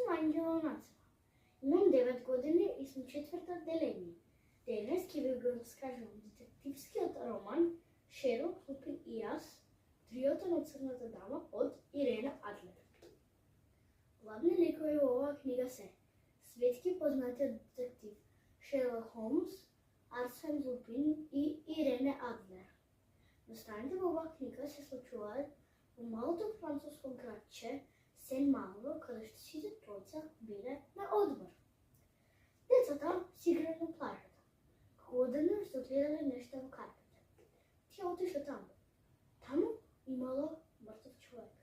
съм Ангела Нацева. Имам 9 години и съм четвърта отделение. Днес ќе ви го разкажам детективският роман Шерлок, Лупин и аз, триото на Црната дама от Ирена Адлер. Главни ликови во оваа книга се светски познатиот детектив Шерлок Холмс, Арсен Лупин и Ирена Адлер. Настаните во оваа книга се случуваат во малото француско градче Сен Мало, каде што сите тројца биле на одмор. Децата си играле на плажата. Кога одеднаш загледале нешто во карпите. Тие отишле таму. Таму имало мртов човек.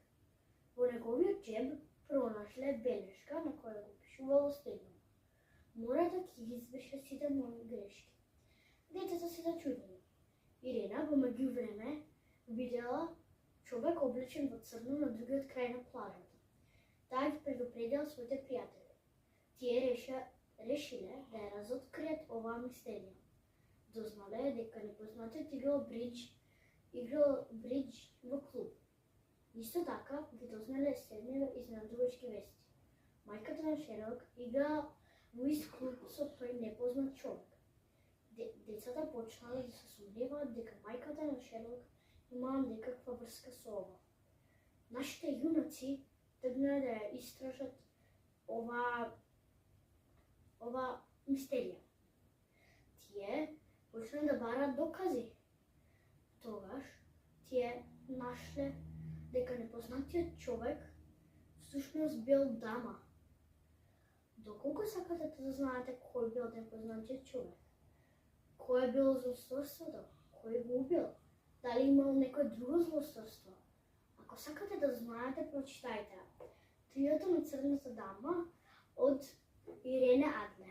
Во неговиот џеб пронашле белешка на која го пишувало следно: мора да ги избрише сите мои грешки. Децата се зачудени. Ирена во меѓувреме видела човек облечен во црно на другиот крај на плажата. Таа ги предупредила своите пријатели. Тие решиле да ја разоткријат оваа мистерија. Дознале дека непознатиот играл бридж во клуб. Исто така ги дознале следниве изненадувачки вести. Мајката на Шерлок игра во ист клуб со тој непознат човек. Децата почнале да се сомневаат дека мајката на Шерлок имала некаква врска со ова. Нашите јунаци тргнале да ја истражат ова мистерија. Тие почнале да бараат докази. Тогаш тие нашле дека непознатиот човек всушност бил дама. Доколку сакате да знаете кој бил непознатиот човек? Кој било злосторството? Кој го убил? Дали имал некој друго злосторство? Ако сакате да знаете, прочитајте Триото на Црната дама од Ирена Адлер.